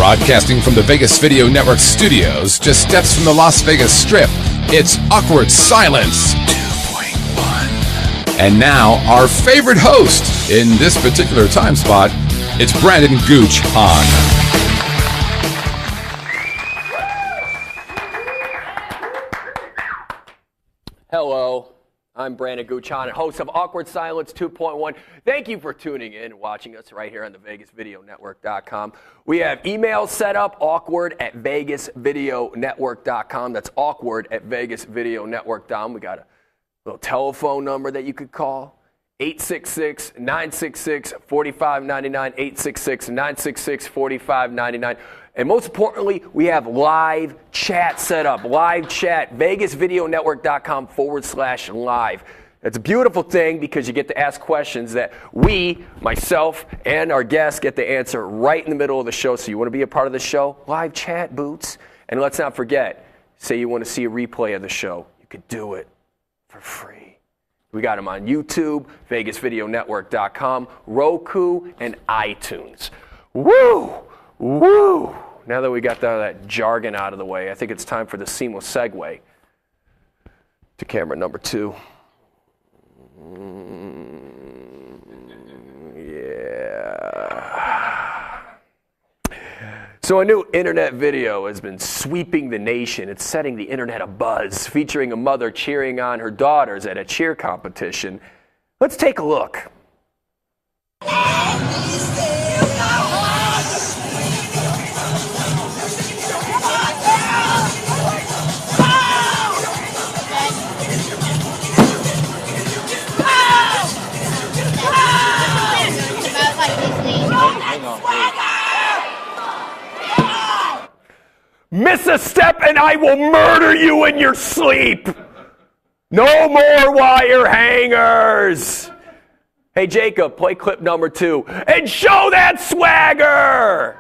Broadcasting from the Vegas Video Network studios, just steps from the Las Vegas Strip, it's Awkward Silence 2.1. And now, our favorite host in this particular time spot, it's Brandon Gooch Hahn. Hello, I'm Brandon Gooch Hahn, host of Awkward Silence 2.1. Thank you for tuning in and watching us right here on the VegasVideoNetwork.com. We have emails set up, awkward@VegasVideoNetwork.com. That's awkward@VegasVideoNetwork.com. We got a little telephone number that you could call. 866-966-4599, 866-966-4599. And most importantly, we have live chat set up. Live chat, VegasVideoNetwork.com/live. It's a beautiful thing because you get to ask questions that we, myself, and our guests get to answer right in the middle of the show. So you want to be a part of the show? Live chat, boots. And let's not forget, say you want to see a replay of the show. You could do it for free. We got them on YouTube, VegasVideoNetwork.com, Roku, and iTunes. Woo! Woo! Now that we got that jargon out of the way, I think it's time for the seamless segue to camera number 2. Yeah. So a new internet video has been sweeping the nation. It's setting the internet abuzz, featuring a mother cheering on her daughters at a cheer competition. Let's take a look. Miss a step and I will murder you in your sleep. No more wire hangers. Hey, Jacob, play clip number 2 and show that swagger.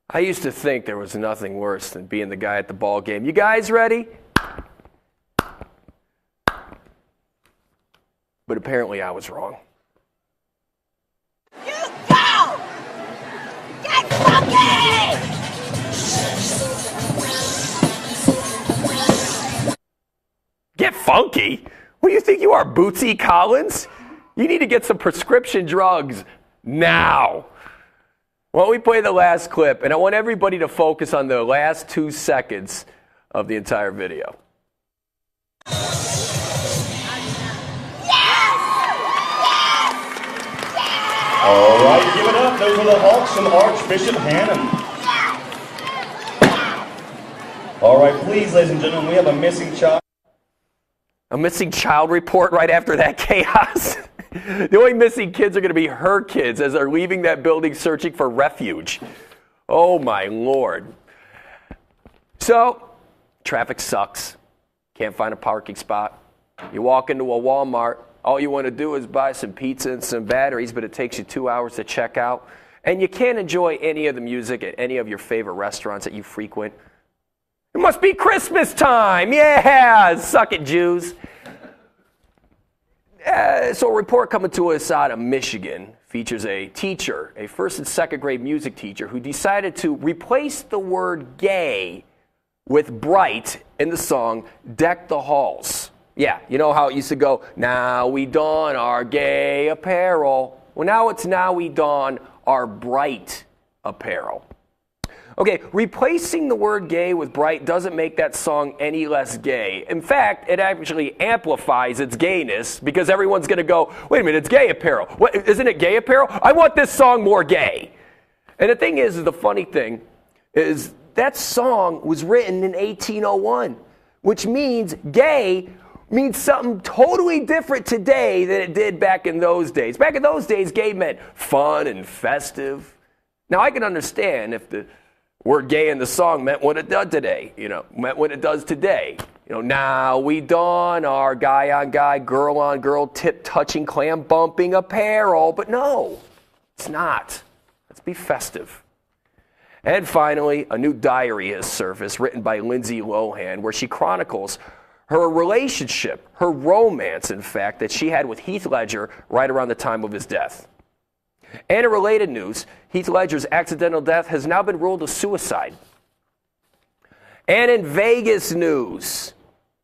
I used to think there was nothing worse than being the guy at the ball game. You guys ready? But apparently I was wrong. You go! Get funky! Get funky? What do you think you are, Bootsy Collins? You need to get some prescription drugs now. Well, we play the last clip, and I want everybody to focus on the last 2 seconds of the entire video. Yes! Yes! Yes! All right, give it up. Those are the Hawks from Archbishop Hannon. All right, please, ladies and gentlemen, we have a missing child. A missing child report right after that chaos? The only missing kids are going to be her kids as they're leaving that building searching for refuge. Oh, my Lord. So, traffic sucks. Can't find a parking spot. You walk into a Walmart. All you want to do is buy some pizza and some batteries, but it takes you 2 hours to check out. And you can't enjoy any of the music at any of your favorite restaurants that you frequent. It must be Christmas time. Yeah, suck it, Jews. So a report coming to us out of Michigan features a teacher, a first and second grade music teacher, who decided to replace the word gay with bright in the song Deck the Halls. Yeah, you know how it used to go, now we don our gay apparel. Well, now it's now we don our bright apparel. Okay, replacing the word gay with bright doesn't make that song any less gay. In fact, it actually amplifies its gayness because everyone's going to go, wait a minute, it's gay apparel. What, isn't it gay apparel? I want this song more gay. And the thing is the funny thing is that song was written in 1801, which means gay means something totally different today than it did back in those days. Back in those days, gay meant fun and festive. Now, I can understand if the word gay in the song meant what it does today, meant what it does today. Now we don our guy on guy, girl on girl, tip touching, clam bumping apparel. But no, it's not. Let's be festive. And finally, a new diary has surfaced written by Lindsay Lohan where she chronicles her relationship, her romance, in fact, that she had with Heath Ledger right around the time of his death. And in related news, Heath Ledger's accidental death has now been ruled a suicide. And in Vegas news,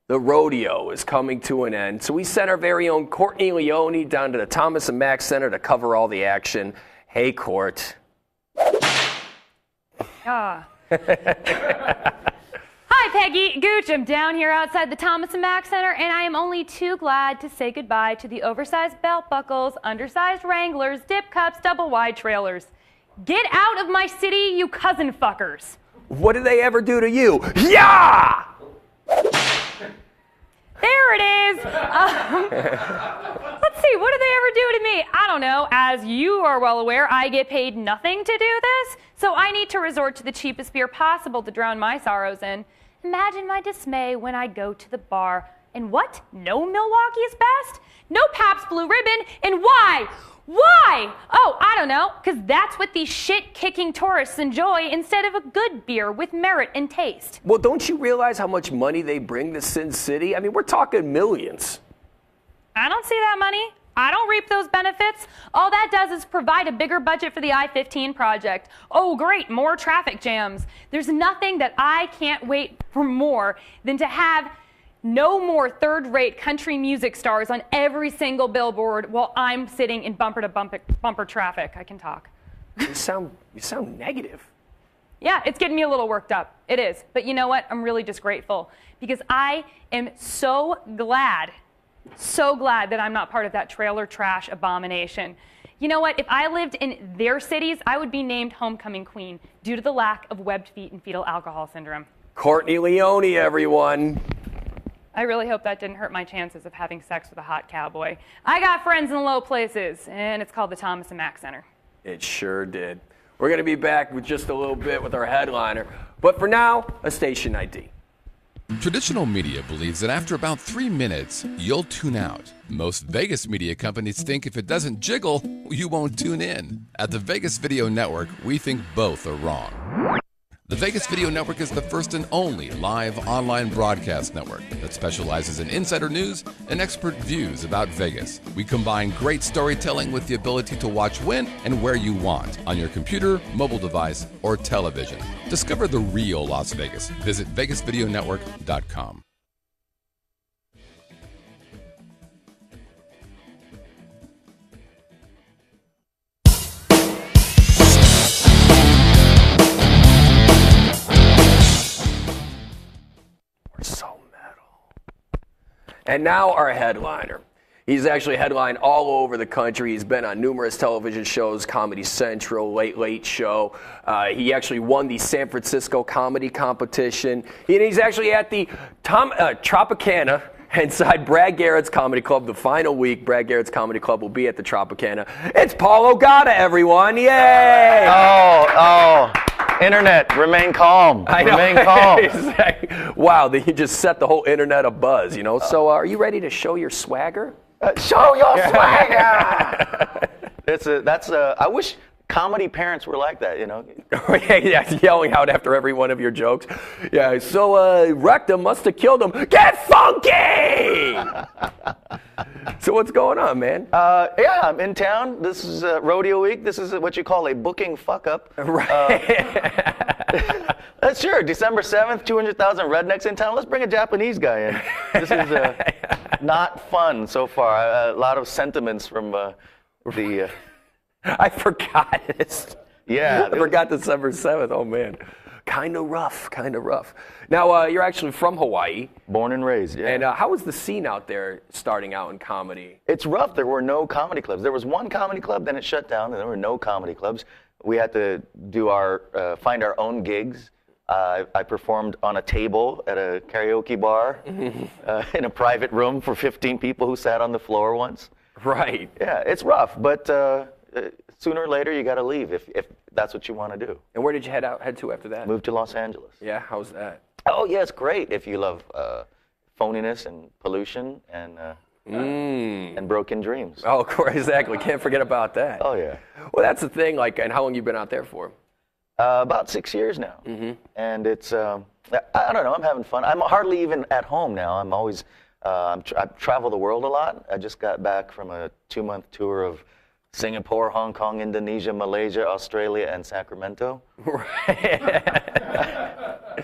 the rodeo is coming to an end. So we sent our very own Courtney Leone down to the Thomas and Mack Center to cover all the action. Hey, Court. Hi, Peggy. Gooch, I'm down here outside the Thomas and Mack Center, and I am only too glad to say goodbye to the oversized belt buckles, undersized Wranglers, dip cups, double wide trailers. Get out of my city, you cousin fuckers. What did they ever do to you? Yeah! There it is. Let's see, what did they ever do to me? I don't know. As you are well aware, I get paid nothing to do this, so I need to resort to the cheapest beer possible to drown my sorrows in. Imagine my dismay when I go to the bar. And what? No Milwaukee is best? No Pabst Blue Ribbon? And why? Why? Oh, I don't know, because that's what these shit-kicking tourists enjoy instead of a good beer with merit and taste. Well, don't you realize how much money they bring to Sin City? I mean, we're talking millions. I don't see that money. I don't reap those benefits. All that does is provide a bigger budget for the I-15 project. Oh, great, more traffic jams. There's nothing that I can't wait for more than to have no more third-rate country music stars on every single billboard while I'm sitting in bumper-to-bumper traffic. I can talk. You sound negative. Yeah, it's getting me a little worked up. It is. But you know what? I'm really just grateful because I am so glad that I'm not part of that trailer trash abomination. You know what? If I lived in their cities, I would be named Homecoming Queen due to the lack of webbed feet and fetal alcohol syndrome. Courtney Leone, everyone. I really hope that didn't hurt my chances of having sex with a hot cowboy. I got friends in low places, and it's called the Thomas and Mack Center. It sure did. We're going to be back with just a little bit with our headliner. But for now, a station ID. Traditional media believes that after about 3 minutes, you'll tune out. Most Vegas media companies think if it doesn't jiggle, you won't tune in. At the Vegas Video Network, we think both are wrong. The Vegas Video Network is the first and only live online broadcast network that specializes in insider news and expert views about Vegas. We combine great storytelling with the ability to watch when and where you want on your computer, mobile device, or television. Discover the real Las Vegas. Visit VegasVideoNetwork.com. So metal. And now our headliner. He's actually headlined all over the country. He's been on numerous television shows, Comedy Central, Late Late Show. He actually won the San Francisco comedy competition. He's actually at the Tropicana inside Brad Garrett's Comedy Club. The final week, Brad Garrett's Comedy Club will be at the Tropicana. It's Paul Ogato, everyone. Yay! Oh. Internet, remain calm. Remain calm. Wow, you just set the whole internet abuzz, you know. So are you ready to show your swagger? Show your swagger! I wish comedy parents were like that, you know. Yeah, yelling out after every one of your jokes. Yeah, so Rectum must have killed him. Get funky! So what's going on, man? Yeah, I'm in town. This is rodeo week. This is what you call a booking fuck-up. Right. Sure, December 7th, 200,000 rednecks in town. Let's bring a Japanese guy in. This is not fun so far. A lot of sentiments from the... I forgot it. Yeah. I forgot December 7th. Oh, man. Kind of rough. Now, you're actually from Hawaii. Born and raised, yeah. And how was the scene out there starting out in comedy? It's rough. There were no comedy clubs. There was one comedy club, then it shut down, and there were no comedy clubs. We had to do find our own gigs. I performed on a table at a karaoke bar in a private room for 15 people who sat on the floor once. Right. Yeah, it's rough, but sooner or later you got to leave if that's what you want to do. And where did you head to after that? Moved to Los Angeles. Yeah, how's that? Oh yeah, it's great if you love phoniness and pollution and broken dreams. Oh, of course, exactly. Can't forget about that. Oh, yeah. Well, that's the thing. Like, and how long you been out there for? About 6 years now. And it's, I don't know, I'm having fun. I'm hardly even at home now. I'm always, I travel the world a lot. I just got back from a 2-month tour of Singapore, Hong Kong, Indonesia, Malaysia, Australia, and Sacramento. Right.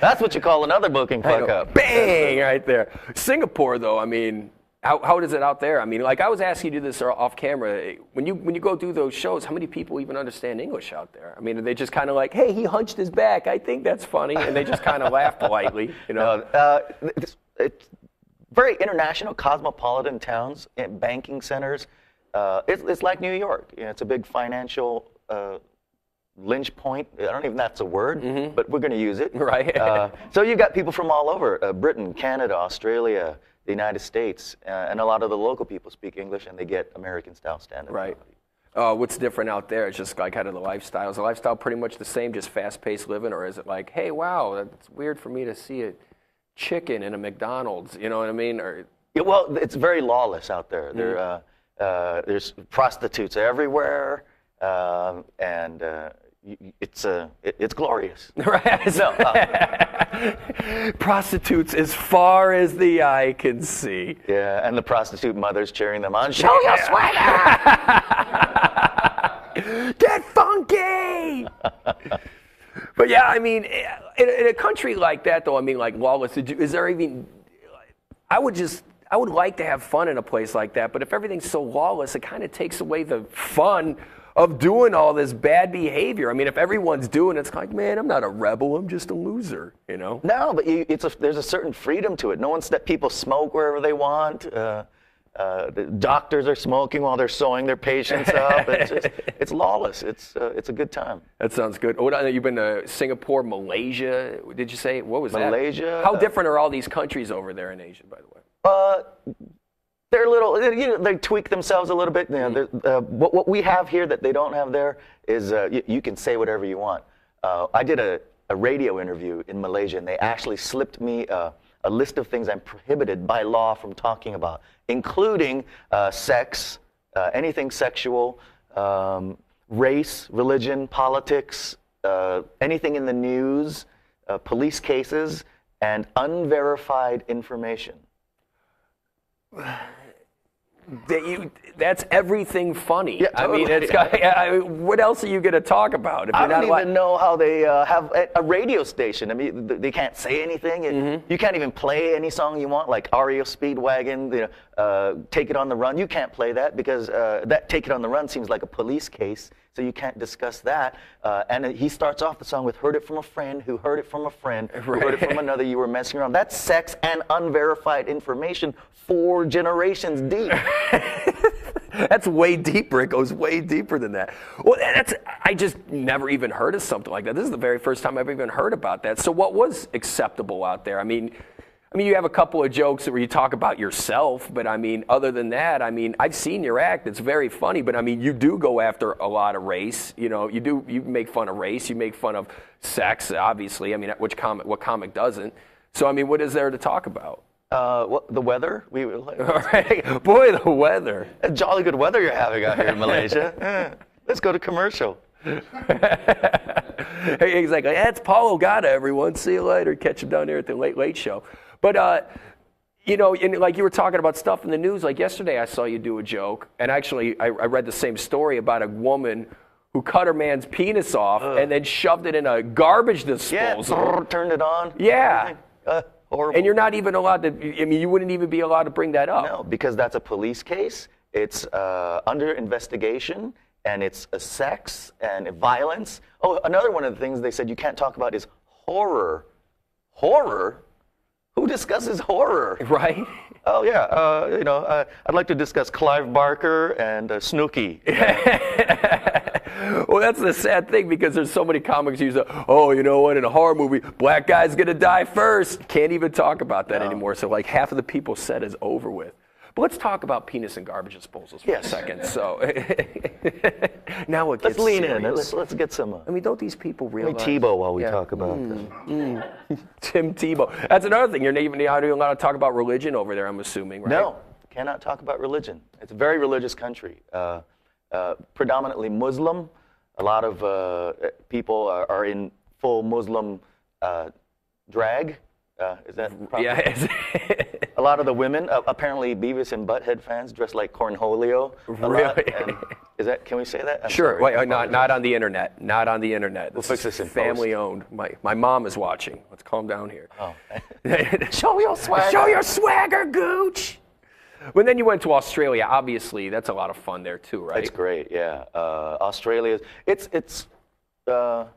That's what you call another booking fuck up. Bang! Right there. Singapore, though, I mean, how is it out there? I mean, like I was asking you this off camera. When you go do those shows, how many people even understand English out there? I mean, are they just kind of like, hey, he hunched his back. I think that's funny. And they just kind of laugh politely, you know? It's very international, cosmopolitan towns, and banking centers. It's like New York. You know, it's a big financial lynch point. I don't even know if that's a word, but we're going to use it. Right. So you got people from all over, Britain, Canada, Australia, the United States, and a lot of the local people speak English, and they get American-style stand-up. Right. What's different out there? It's just like kind of the lifestyle. Is the lifestyle pretty much the same, just fast-paced living, or is it like, hey, wow, that's weird for me to see a chicken in a McDonald's, you know what I mean? Or well, it's very lawless out there. There's prostitutes everywhere, and it's glorious. Right. So, prostitutes as far as the eye can see. Yeah, and the prostitute mothers cheering them on. Show your sweater! Get funky! But yeah, I mean, in a country like that, though, I mean, like lawless, is there even? I would like to have fun in a place like that, but if everything's so lawless, it kind of takes away the fun of doing all this bad behavior. I mean, if everyone's doing it, it's like, man, I'm not a rebel, I'm just a loser, you know? No, but there's a certain freedom to it. No one's that people smoke wherever they want. The doctors are smoking while they're sewing their patients up. It's lawless. It's a good time. That sounds good. You've been to Singapore, Malaysia, did you say? What was Malaysia, that? How different are all these countries over there in Asia, by the way? They're a little, they tweak themselves a little bit. You know, what we have here that they don't have there is you can say whatever you want. I did a radio interview in Malaysia, and they actually slipped me a list of things I'm prohibited by law from talking about, including sex, anything sexual, race, religion, politics, anything in the news, police cases, and unverified information. That's everything funny. Yeah, totally. I mean, what else are you going to talk about? If I don't even know how they have a radio station. I mean, they can't say anything. You can't even play any song you want, like REO Speedwagon, Take It on the Run. You can't play that because that Take It on the Run seems like a police case, so you can't discuss that. And he starts off the song with heard it from a friend who heard it from a friend who heard it from another. You were messing around. That's sex and unverified information 4 generations deep. That's way deeper. It goes way deeper than that. Well, I just never even heard of something like that. This is the very first time I've even heard about that. So what was acceptable out there? I mean, you have a couple of jokes where you talk about yourself, but I mean, other than that, I mean, I've seen your act. It's very funny, but I mean, you do go after a lot of race. You know, you make fun of race. You make fun of sex, obviously. I mean, what comic doesn't? So I mean, what is there to talk about? The weather. All right. Boy, the weather. Jolly good weather you're having out here in Malaysia. Let's go to commercial. Exactly. That's Paul Ogato, everyone. See you later. Catch him down there at the Late Show. But, and like you were talking about stuff in the news, like yesterday I saw you do a joke, and actually I read the same story about a woman who cut her man's penis off and then shoved it in a garbage disposal. Yeah, turned it on. Yeah. Horrible. And you're not even allowed to, I mean, you wouldn't even be allowed to bring that up. No, because that's a police case. It's under investigation, and it's a sex and violence. Oh, another one of the things they said you can't talk about is horror. Horror? Who discusses horror? Right. Oh, yeah. I'd like to discuss Clive Barker and Snooki. Well, that's the sad thing because there's so many comics who use, you know what, in a horror movie, black guy's going to die first. Can't even talk about that anymore. So like half of the people's set is over with. But let's talk about penis and garbage disposals for a second. So now it gets Let's lean serious. in. Let's get some. I mean, don't these people realize? Let me Tebow while we talk about Tim Tebow. That's another thing. You're not even allowed to talk about religion over there, I'm assuming, right? No, cannot talk about religion. It's a very religious country. Predominantly Muslim. A lot of people are in full Muslim drag. Is that proper? Yeah. A lot of the women, apparently Beavis and Butthead fans, dress like Cornholio. Really? Can we say that? I'm Sure. sorry. Wait, not on the internet. Not on the internet. We'll fix this in family post. owned. My mom is watching. Let's calm down here. Oh. Show your swagger. Show your swagger, Gooch. When then you went to Australia, obviously that's a lot of fun there too, right? It's great, yeah. Australia, it's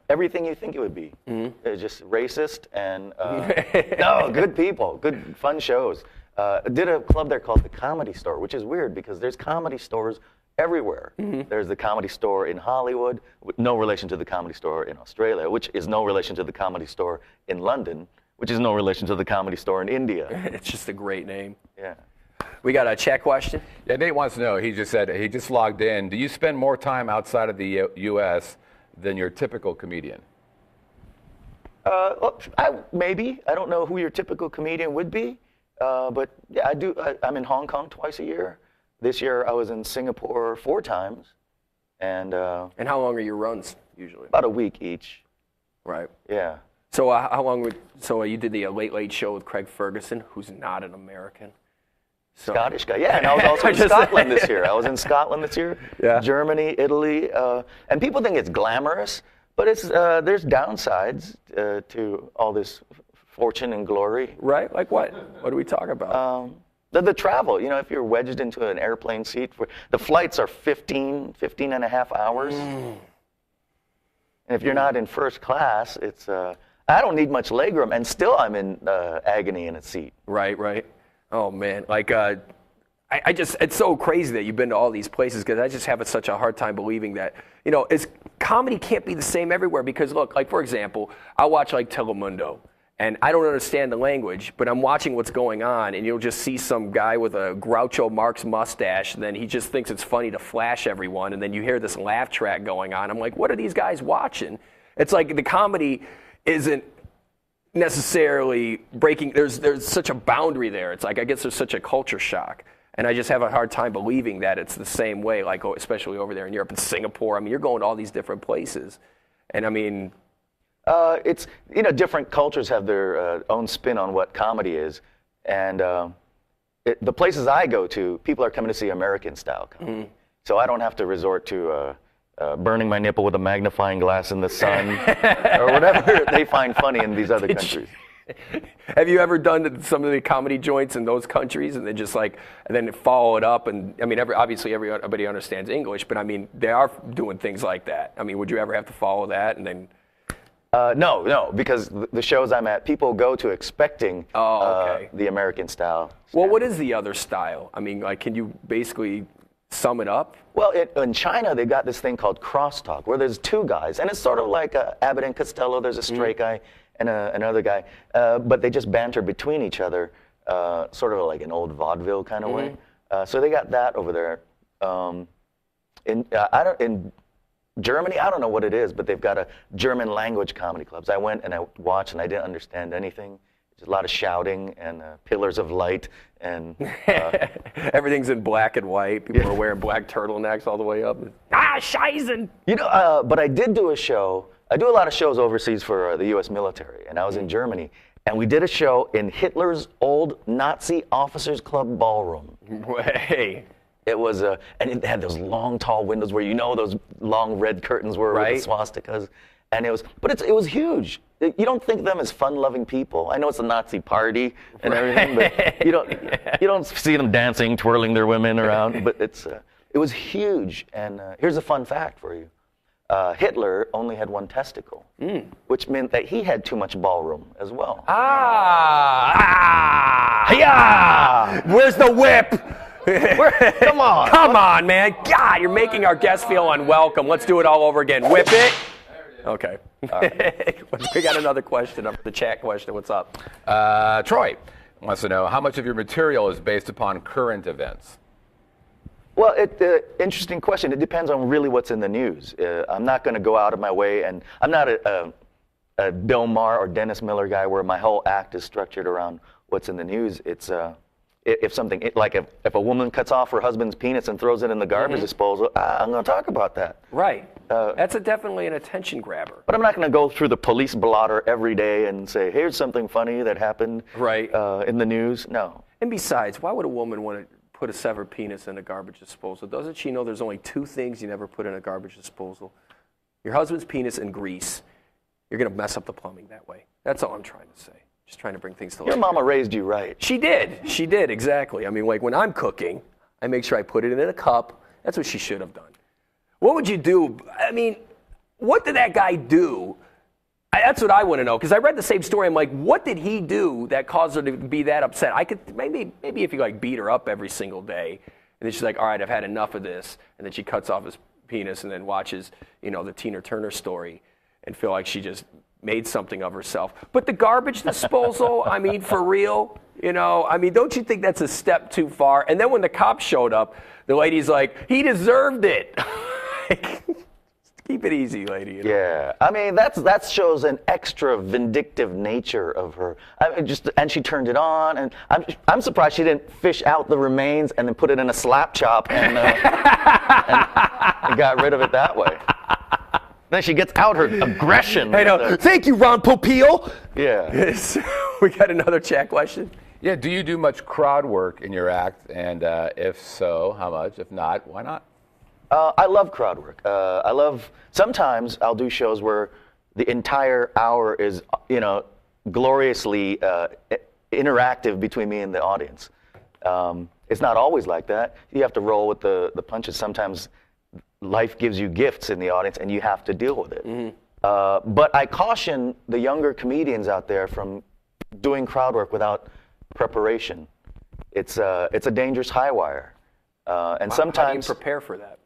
everything you think it would be. It's just racist and no, good people, good fun shows. Did a club there called the Comedy Store, which is weird because there's comedy stores everywhere. There's the Comedy Store in Hollywood, with no relation to the Comedy Store in Australia, which is no relation to the Comedy Store in London, which is no relation to the Comedy Store in India. It's just a great name. Yeah. We got a chat question. Yeah, Nate wants to know. He just said he just logged in. Do you spend more time outside of the U.S. than your typical comedian? Well, maybe. I don't know who your typical comedian would be, but yeah, I do. I'm in Hong Kong twice a year. This year I was in Singapore 4 times, and how long are your runs usually? about a week each. Right. Yeah. So how long would? So you did the Late Late Show with Craig Ferguson, who's not an American. So, Scottish guy. Yeah, and I was also in Scotland this year. I was in Scotland this year. Yeah. Germany, Italy, and people think it's glamorous, but it's there's downsides to all this fortune and glory. Right? Like what? What do we talk about? The travel, you know, if you're wedged into an airplane seat, the flights are 15 and a half hours. And if you're not in first class, it's, I don't need much legroom, and still I'm in agony in a seat. Right. Oh, man. Like, I just, it's so crazy that you've been to all these places because I just have such a hard time believing that, you know, comedy can't be the same everywhere because, look, like, for example, I watch, like, Telemundo. And I don't understand the language, but I'm watching what's going on, and you'll just see some guy with a Groucho Marx mustache, and then he just thinks it's funny to flash everyone, and then you hear this laugh track going on. I'm like, what are these guys watching? It's like the comedy isn't necessarily breaking. There's such a boundary there. It's like I guess there's such a culture shock, and I just have a hard time believing that it's the same way, like especially over there in Europe and Singapore. I mean, you're going to all these different places, and I mean... It's, you know, different cultures have their own spin on what comedy is. And the places I go to, people are coming to see American-style comedy. So I don't have to resort to burning my nipple with a magnifying glass in the sun or whatever they find funny in these other countries. Have you ever done some of the comedy joints in those countries and then just like, and then follow it up? And I mean, obviously everybody understands English, but I mean, they are doing things like that. I mean, would you ever have to follow that and then... No, because the shows I'm at, people go to expecting the American style. Well, what is the other style? I mean, like, can you basically sum it up? Well, in China, they got this thing called crosstalk, where there's 2 guys, and it's sort of like Abbott and Costello. There's a straight guy and another guy, but they just banter between each other, sort of like an old vaudeville kind of way. So they got that over there. In Germany, I don't know what it is, but they've got a German language comedy clubs. I went and I watched and I didn't understand anything. There's a lot of shouting and pillars of light and... Everything's in black and white. People are wearing black turtlenecks all the way up. Scheisen! You know, but I did do a show. I do a lot of shows overseas for the U.S. military, and I was in Germany. And we did a show in Hitler's old Nazi officers' club ballroom. Hey. It was, and it had those long, tall windows where you know those long red curtains were with the swastikas, and it was huge. You don't think of them as fun-loving people. I know it's a Nazi party and everything, but you don't see them dancing, twirling their women around. But it was huge. And here's a fun fact for you: Hitler only had 1 testicle, which meant that he had too much ballroom as well. Where's the whip? Come on, man. God, you're making our guests feel unwelcome. Let's do it all over again. Whip it. Okay. All right. We got another question up, the chat question. What's up? Troy, wants to know how much of your material is based upon current events. Well, interesting question. It depends on really what's in the news. I'm not going to go out of my way, and I'm not a Bill Maher or Dennis Miller guy where my whole act is structured around what's in the news. It's if something like if a woman cuts off her husband's penis and throws it in the garbage disposal, I'm going to talk about that. Right. That's definitely an attention grabber. But I'm not going to go through the police blotter every day and say, here's something funny that happened in the news. No. And besides, why would a woman want to put a severed penis in a garbage disposal? Doesn't she know there's only two things you never put in a garbage disposal? Your husband's penis and grease. You're going to mess up the plumbing that way. That's all I'm trying to say. Just trying to bring things to light. Your mama raised you right. She did. She did, exactly. I mean, like when I'm cooking, I make sure I put it in a cup. That's what she should have done. What would you do? I mean, what did that guy do? That's what I want to know, because I read the same story. I'm like, what did he do that caused her to be that upset? I could maybe if you like beat her up every single day, and then she's like, all right, I've had enough of this, and then she cuts off his penis and then watches, the Tina Turner story and feel like she just made something of herself. But the garbage disposal, I mean, for real, I mean, don't you think that's a step too far? And then when the cops showed up, the lady's like, he deserved it. Keep it easy, lady. Yeah, I mean that shows an extra vindictive nature of her. And she turned it on, and I'm surprised she didn't fish out the remains and then put it in a slap chop and got rid of it that way. Then she gets out her aggression. I know. Thank you, Ron Popeil. Yeah. We got another chat question. Yeah, do you do much crowd work in your act? And if so, how much? If not, why not? I love crowd work. Sometimes I'll do shows where the entire hour is, gloriously interactive between me and the audience. It's not always like that. You have to roll with the punches. Sometimes life gives you gifts in the audience and you have to deal with it. Mm-hmm. But I caution the younger comedians out there from doing crowd work without preparation. It's a dangerous high wire. And sometimes, how do you prepare for that?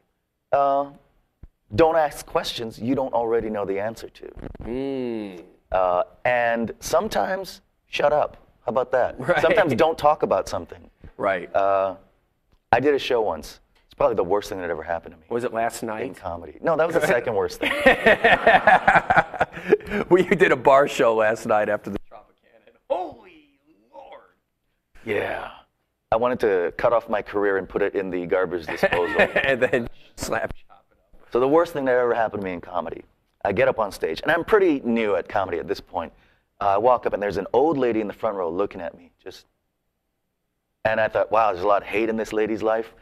Don't ask questions you don't already know the answer to. And sometimes, shut up. How about that? Right. Sometimes don't talk about something. Right. I did a show once. It's probably the worst thing that ever happened to me. Was it last night? In comedy. No, that was the second worst thing. We did a bar show last night after the Tropicana. Holy Lord. Yeah. I wanted to cut off my career and put it in the garbage disposal. And then slap chop it up. So the worst thing that ever happened to me in comedy, I get up on stage, and I'm pretty new at comedy at this point. I walk up, and there's an old lady in the front row looking at me. And I thought, wow, there's a lot of hate in this lady's life.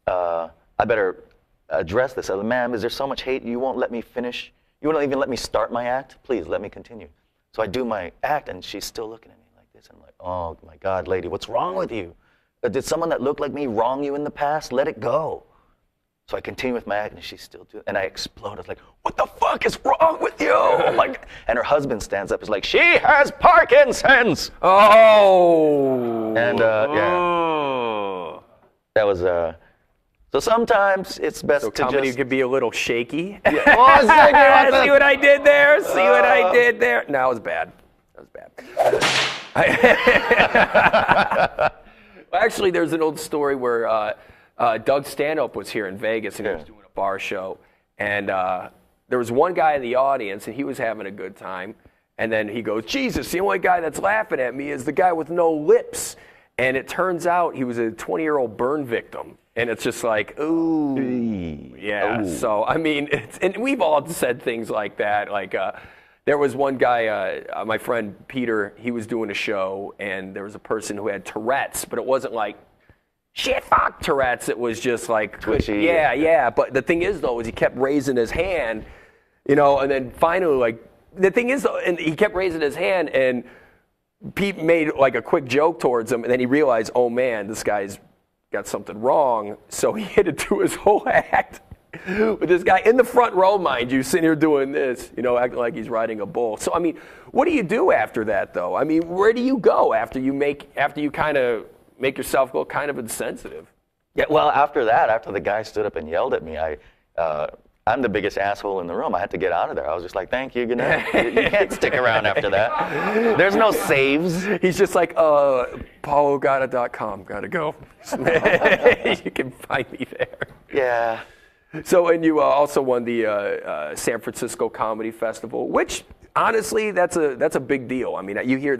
I better address this. I said, ma'am, is there so much hate you won't let me finish? You won't even let me start my act? Please, let me continue. So I do my act, and she's still looking at me like this. I'm like, oh, my God, lady, what's wrong with you? Did someone that looked like me wrong you in the past? Let it go. So I continue with my act, and she's still doing it. And I explode. I was like, what the fuck is wrong with you? Oh my God. And her husband stands up. He's like, she has Parkinson's. Oh. And, yeah. That was, so sometimes it's best to comedy just... could be a little shaky. Yeah. Oh, see what I did there? See what I did there? No, it was bad. That was bad. Actually, there's an old story where Doug Stanhope was here in Vegas, and he was doing a bar show. And there was one guy in the audience, and he was having a good time. And then he goes, Jesus, the only guy that's laughing at me is the guy with no lips. And it turns out he was a 20-year-old burn victim. And it's just like, ooh. Yeah. Ooh. So, I mean, and we've all said things like that. Like, there was one guy, my friend Peter, he was doing a show, and there was a person who had Tourette's, but it wasn't like, shit, fuck Tourette's. It was just like, twitchy. Yeah. But the thing is, though, is he kept raising his hand, and then finally, like, the thing is, though, and he kept raising his hand, and Pete made like a quick joke towards him, and then he realized, oh man, this guy's got something wrong. So he had to do his whole act with this guy in the front row, mind you, sitting here doing this, acting like he's riding a bull. So, I mean, what do you do after that, though? I mean, where do you go after you kind of make yourself go kind of insensitive? Yeah, well, after that, after the guy stood up and yelled at me, I I'm the biggest asshole in the room. I had to get out of there. I was just like, thank you, good night. You can't stick around after that. There's no saves. He's just like, paulogato.com, gotta go. You can find me there. Yeah. So, and you also won the San Francisco Comedy Festival, which honestly, that's a big deal. I mean, you hear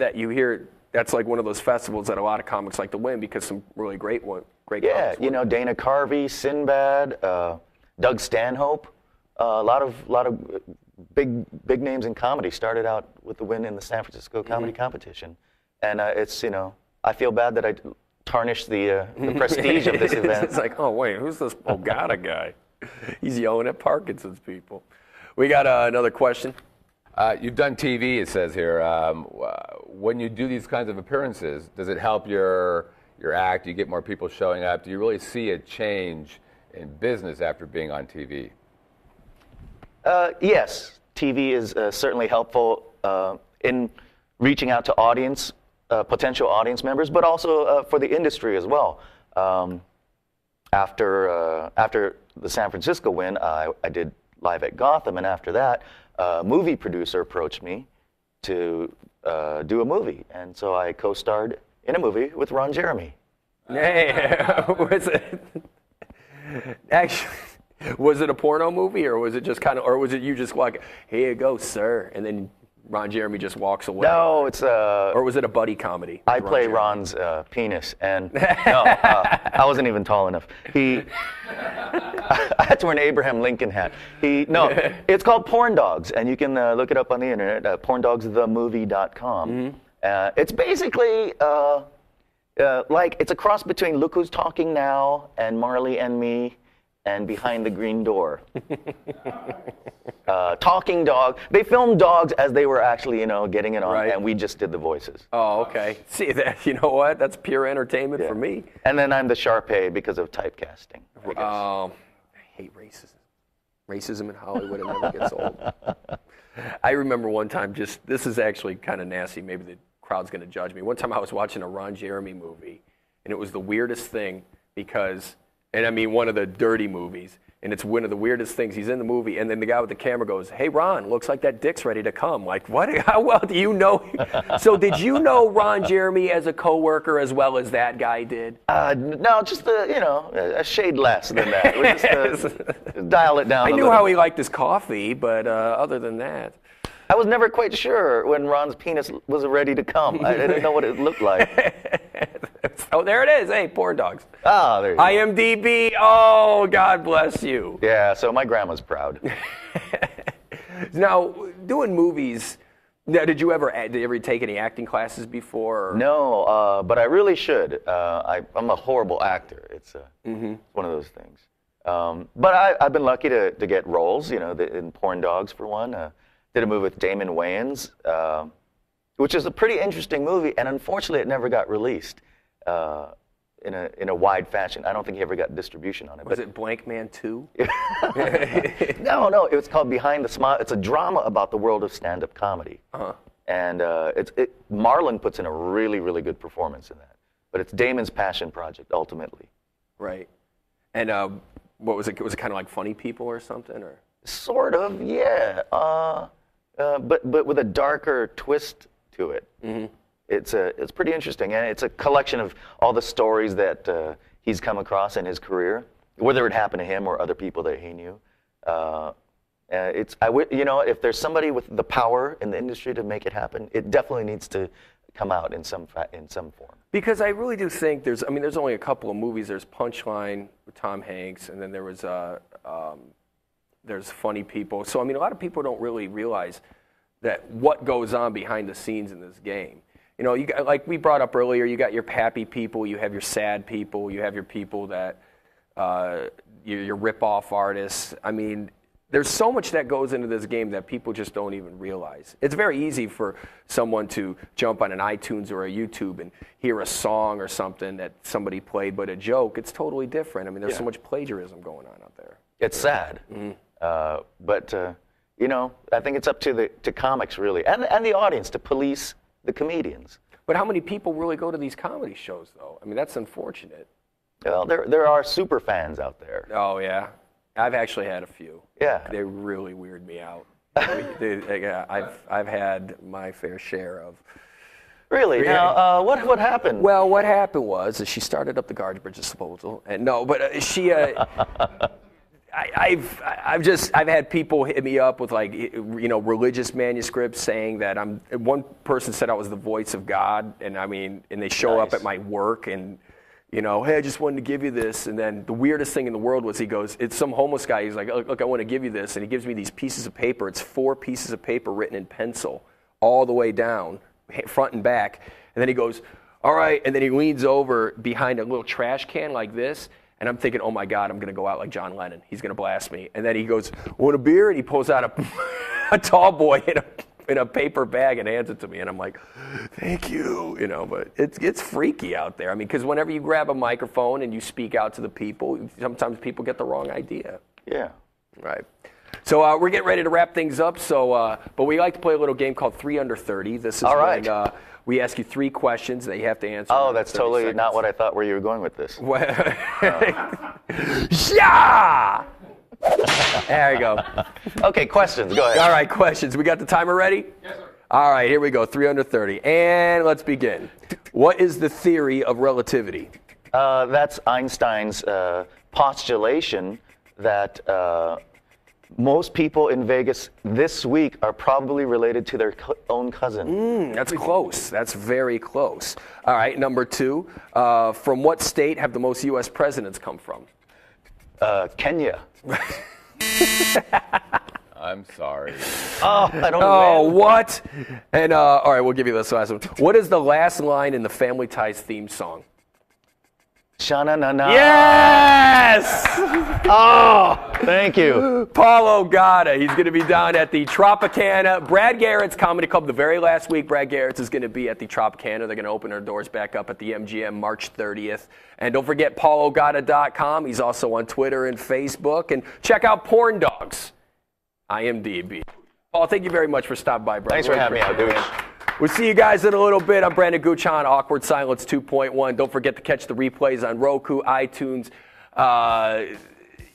that's like one of those festivals that a lot of comics like to win because some really great comics Yeah, win. Dana Carvey, Sinbad, Doug Stanhope, a lot of big names in comedy started out with the win in the San Francisco Comedy Competition, and it's I feel bad that I tarnished the prestige of this event. It's like, oh wait, who's this Ogato guy? He's yelling at Parkinson's people. We got another question. You've done TV, it says here. When you do these kinds of appearances, does it help your act? Do you get more people showing up? Do you really see a change in business after being on TV? Yes, TV is certainly helpful in reaching out to potential audience members, but also for the industry as well. After the San Francisco win, I did Live at Gotham, and after that, a movie producer approached me to do a movie, and so I co-starred in a movie with Ron Jeremy. Hey, was it a porno movie, or was it just or was it you just like, here you go, sir, and then Ron Jeremy just walks away? No, it's or was it a buddy comedy? I play Ron's penis, and no, I wasn't even tall enough. I had to wear an Abraham Lincoln hat. It's called Porndogs, and you can look it up on the internet, porndogsthemovie.com. It's basically it's a cross between Look Who's Talking Now and Marley and Me and Behind the Green Door. Talking dog. They filmed dogs as they were actually, getting it on, right. And we just did the voices. Oh, okay. See that? You know what? That's pure entertainment for me. And then I'm the Sharpay because of typecasting. I hate racism. Racism in Hollywood, it never gets old. I remember one time, this is actually kind of nasty. Maybe the crowd's going to judge me. One time I was watching a Ron Jeremy movie, and it was the weirdest thing because, and I mean one of the dirty movies, and it's one of the weirdest things. He's in the movie, and then the guy with the camera goes, "Hey, Ron, looks like that dick's ready to come." Like, what? How well do you know? So did you know Ron Jeremy as a coworker as well as that guy did? No, just a shade less than that. We just dial it down. I knew how he liked his coffee, but other than that. I was never quite sure when Ron's penis was ready to come. I didn't know what it looked like. Oh, there it is. Hey, Porndogs. Ah, there you go. IMDb. Oh, God bless you. Yeah, so my grandma's proud. Now, doing movies, did you ever take any acting classes before? Or? No, but I really should. I'm a horrible actor. It's one of those things. But I've been lucky to get roles, in Porndogs for one. Did a movie with Damon Wayans, which is a pretty interesting movie, and unfortunately it never got released in a wide fashion. I don't think he ever got distribution on it. Was it Blank Man 2? No, it was called Behind the Smile. It's a drama about the world of stand-up comedy. Uh-huh. And Marlon puts in a really, really good performance in that. But it's Damon's passion project, ultimately. Right. And what was it? Was it kind of like Funny People or something? Or? Sort of, yeah. But with a darker twist to it. Mm-hmm. It's pretty interesting, and it's a collection of all the stories that he's come across in his career, whether it happened to him or other people that he knew. If there's somebody with the power in the industry to make it happen, it definitely needs to come out in some form. Because I really do think there's only a couple of movies. There's Punchline with Tom Hanks, and then there was there's Funny People. So a lot of people don't really realize that what goes on behind the scenes in this game. You got, like we brought up earlier, you got your happy people, you have your sad people, you have your people that your rip-off artists. There's so much that goes into this game that people just don't even realize. It's very easy for someone to jump on an iTunes or a YouTube and hear a song or something that somebody played, but a joke, it's totally different. There's so much plagiarism going on out there. It's sad. Mm-hmm. But I think it's up to comics, really, and the audience to police the comedians. But how many people really go to these comedy shows, though? That's unfortunate. Well, there are super fans out there. Oh, yeah. I've actually had a few. Yeah. They really weird me out. I've had my fair share of. Really? Now, what happened? Well, what happened was she started up the garbage disposal, and no, but she. I've had people hit me up with religious manuscripts saying that one person said I was the voice of God, and they show up at my work and. Hey, I just wanted to give you this. And then the weirdest thing in the world was it's some homeless guy. He's like, look, I want to give you this. And he gives me these pieces of paper. It's 4 pieces of paper written in pencil all the way down, front and back. And then he goes, all right. And then he leans over behind a little trash can like this. And I'm thinking, oh, my God, I'm going to go out like John Lennon. He's going to blast me. And then he goes, want a beer? And he pulls out a tall boy in a paper bag and hands it to me, and I'm like, thank you, but it's freaky out there. Because whenever you grab a microphone and you speak out to the people, sometimes people get the wrong idea. Yeah. Right. So we're getting ready to wrap things up. But we like to play a little game called 3 Under 30. This is all right. when we ask you 3 questions that you have to answer. Oh, that's totally not what I thought where you were going with this. Yeah. There you go. Okay, questions. Go ahead. All right, questions. We got the timer ready? Yes, sir. All right, here we go. 3 under 30. And let's begin. What is the theory of relativity? That's Einstein's postulation that most people in Vegas this week are probably related to their own cousin. That's close. That's very close. All right, number 2. From what state have the most U.S. presidents come from? Kenya. I'm sorry. Oh, I don't know. Oh, what? And all right, we'll give you this last one. What is the last line in the Family Ties theme song? Sha-na-na-na. Yes! Oh, thank you. Paul Ogato. He's going to be down at the Tropicana. Brad Garrett's Comedy Club the very last week. Brad Garrett's is going to be at the Tropicana. They're going to open their doors back up at the MGM March 30th. And don't forget paulogato.com. He's also on Twitter and Facebook. And check out Porndogs. IMDb. Paul, thank you very much for stopping by, Brad. Thanks for having me out, dude. We'll see you guys in a little bit. I'm Brandon Guchan, Awkward Silence 2.1. Don't forget to catch the replays on Roku, iTunes,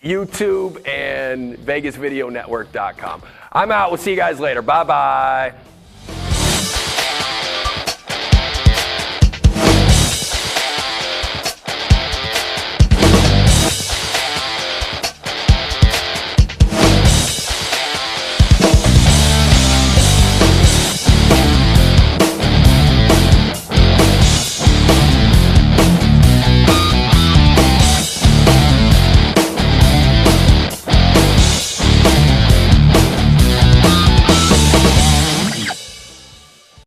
YouTube, and VegasVideoNetwork.com. I'm out. We'll see you guys later. Bye-bye.